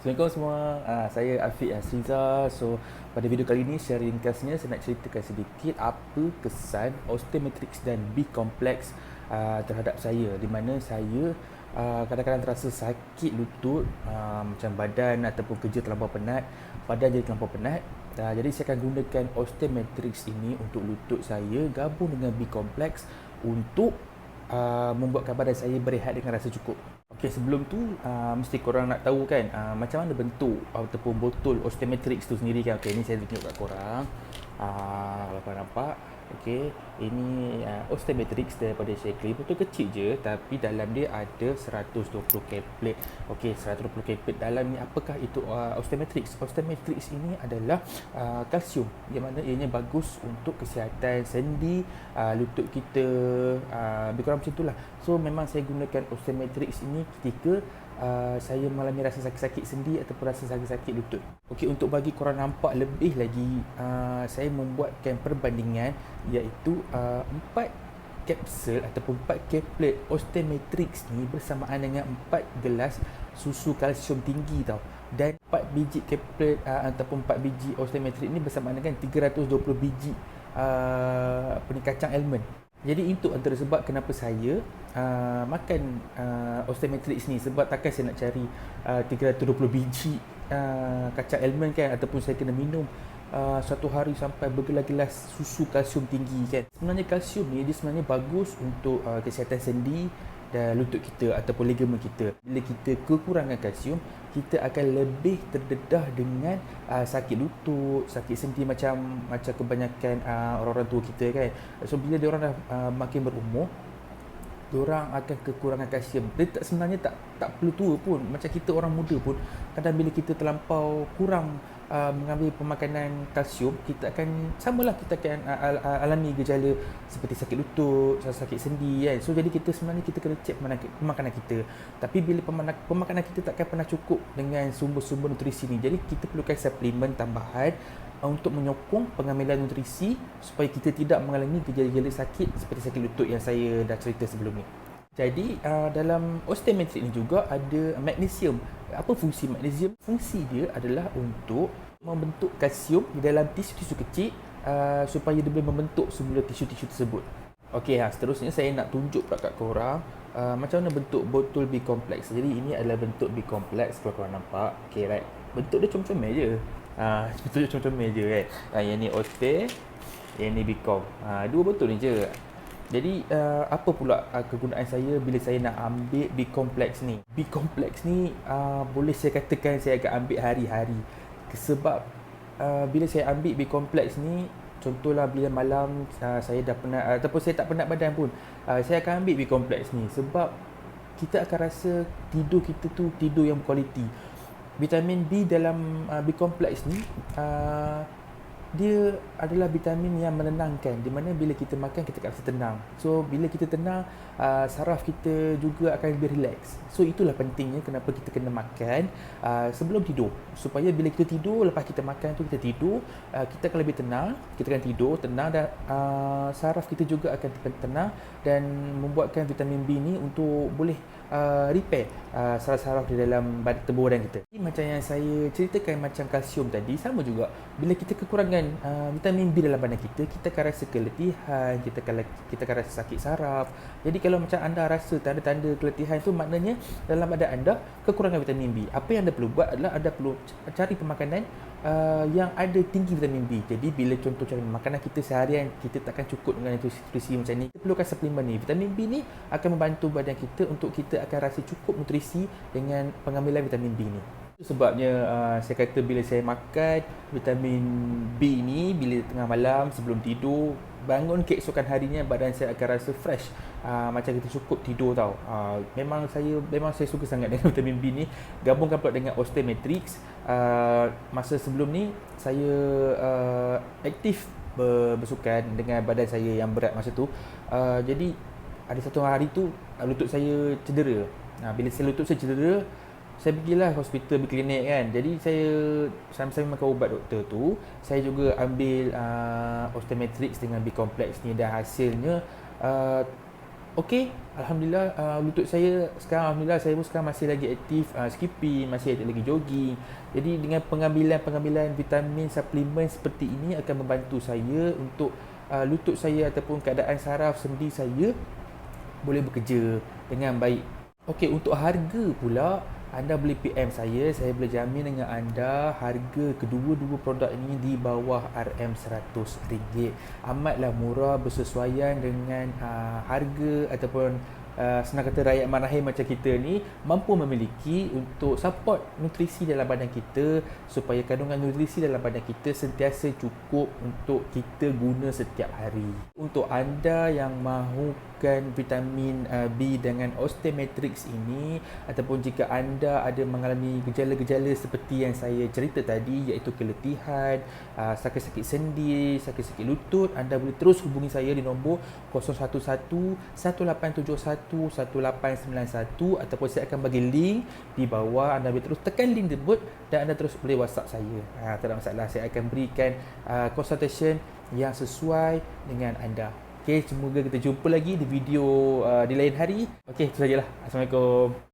Assalamualaikum semua, saya Afiq Azriza. So, pada video kali ini secara ringkasnya saya nak ceritakan sedikit apa kesan osteomatrix dan B-complex terhadap saya, di mana saya kadang-kadang terasa sakit lutut, macam badan ataupun kerja terlampau penat, badan jadi terlampau penat. Jadi saya akan gunakan osteomatrix ini untuk lutut saya gabung dengan B-complex untuk membuatkan badan saya berehat dengan rasa cukup. Okey, sebelum tu mesti korang nak tahu kan macam mana bentuk ataupun botol osteomatrix tu sendiri kan. Okey, ni saya tunjuk kat korang. Kalau korang nampak, okey, ini osteomatrix daripada Shaklee. Botol kecil je tapi dalam dia ada 120 caplet. Okey, 120 caplet dalam ni. Apakah itu osteomatrix? Osteomatrix ini adalah kalsium yang mana ianya bagus untuk kesihatan sendi, lutut kita, lebih kurang macam itulah. So memang saya gunakan osteomatrix ini ketika saya mengalami rasa sakit-sakit sendi ataupun rasa sakit-sakit lutut. Okey, untuk bagi korang nampak lebih lagi, saya membuatkan perbandingan iaitu 4 kapsul ataupun 4 caplet osteomatrix ni bersamaan dengan 4 gelas susu kalsium tinggi tau. Dan 4 biji caplet ataupun 4 biji osteomatrix ni bersamaan dengan 320 biji kacang almond. Jadi itu antara sebab kenapa saya makan osteomatrix ni, sebab takkan saya nak cari 320 biji kacang almond kan, ataupun saya kena minum satu hari sampai bergelas-gelas susu kalsium tinggi kan. Sebenarnya kalsium ni dia sebenarnya bagus untuk kesihatan sendi dan lutut kita ataupun ligamen kita. Bila kita kekurangan kalsium, kita akan lebih terdedah dengan sakit lutut, sakit sendi macam kebanyakan orang-orang tua kita kan. So bila diorang dah makin berumur, diorang akan kekurangan kalsium. Dia sebenarnya tak perlu tua pun. Macam kita orang muda pun, kadang bila kita terlampau kurang mengambil pemakanan kalsium, kita akan samalah, kita akan alami gejala seperti sakit lutut, sakit sendi kan. So jadi kita sebenarnya kita kena cek pemakanan kita. Tapi bila pemakanan kita takkan pernah cukup dengan sumber-sumber nutrisi ni, jadi kita perlukan suplemen tambahan untuk menyokong pengambilan nutrisi supaya kita tidak mengalami gejala-gejala sakit seperti sakit lutut yang saya dah cerita sebelum ni. Jadi dalam osteomatrix ni juga ada magnesium. Apa fungsi magnesium? Fungsi dia adalah untuk membentuk kalsium di dalam tisu-tisu kecil supaya dia boleh membentuk semula tisu-tisu tersebut. Okey, seterusnya saya nak tunjuk pula kat korang macam mana bentuk botol B-complex. Jadi ini adalah bentuk B-complex kalau korang nampak. Okey, right. Bentuk dia comel-comel je. Bentuk dia comel-comel je kan. Yang ni Oste, yang ni B-com. Dua botol ni je. Jadi apa pula kegunaan saya bila saya nak ambil B-complex ni? B-complex ni boleh saya katakan saya akan ambil hari-hari. Sebab bila saya ambil B-complex ni, contohlah bila malam saya dah penat ataupun saya tak penat badan pun, saya akan ambil B-complex ni sebab kita akan rasa tidur kita tu tidur yang berkualiti. Vitamin B dalam B-complex ni dia adalah vitamin yang menenangkan, di mana bila kita makan kita akan rasa tenang. So bila kita tenang, saraf kita juga akan lebih relax. So itulah pentingnya kenapa kita kena makan sebelum tidur, supaya bila kita tidur, lepas kita makan tu kita tidur, kita akan lebih tenang, kita akan tidur tenang dan saraf kita juga akan tenang dan membuatkan vitamin B ni untuk boleh repair saraf-saraf di dalam tubuh badan kita. Macam yang saya ceritakan macam kalsium tadi, sama juga bila kita kekurangan vitamin B dalam badan kita, kita akan rasa keletihan, kita akan rasa sakit saraf. Jadi kalau macam anda rasa tanda-tanda keletihan tu, maknanya dalam badan anda kekurangan vitamin B. Apa yang anda perlu buat adalah anda perlu cari pemakanan yang ada tinggi vitamin B. Jadi bila contoh cari makanan kita seharian, kita takkan cukup dengan nutrisi macam ni. Kita perlukan suplemen ni. Vitamin B ni akan membantu badan kita untuk kita akan rasa cukup nutrisi dengan pengambilan vitamin B ni. Itu sebabnya saya kata bila saya makan vitamin B ni bila tengah malam sebelum tidur, bangun keesokan harinya badan saya akan rasa fresh, macam kita cukup tidur tau. Memang saya suka sangat dengan vitamin B ni. Gabungkan pula dengan osteomatrix. Masa sebelum ni saya aktif bersukan dengan badan saya yang berat masa tu. Jadi ada satu hari tu lutut saya cedera. Bila lutut saya cedera, saya pergilah hospital, berklinik kan. Jadi saya sambil makan ubat doktor tu, saya juga ambil osteomatrix dengan B-complex ni dan hasilnya okey, Alhamdulillah, lutut saya sekarang, Alhamdulillah, saya pun sekarang masih lagi aktif skipping, masih lagi jogging. Jadi dengan pengambilan vitamin suplemen seperti ini akan membantu saya untuk lutut saya ataupun keadaan saraf sendi saya boleh bekerja dengan baik. Okey, untuk harga pula, anda boleh PM saya boleh jamin dengan anda harga kedua-dua produk ini di bawah RM100. Amatlah murah, bersesuaian dengan harga ataupun senang kata rakyat marahim macam kita ni mampu memiliki untuk support nutrisi dalam badan kita supaya kandungan nutrisi dalam badan kita sentiasa cukup untuk kita guna setiap hari. Untuk anda yang mahukan vitamin B dengan Osteomatrix ini, ataupun jika anda ada mengalami gejala-gejala seperti yang saya cerita tadi, iaitu keletihan, sakit-sakit sendi, sakit-sakit lutut, anda boleh terus hubungi saya di nombor 011 1871 1891 ataupun saya akan bagi link di bawah. Anda boleh terus tekan link tersebut dan anda terus boleh WhatsApp saya. Tak ada masalah, saya akan berikan consultation yang sesuai dengan anda. Okey, semoga kita jumpa lagi di video di lain hari. Okey, itu sajalah. Assalamualaikum.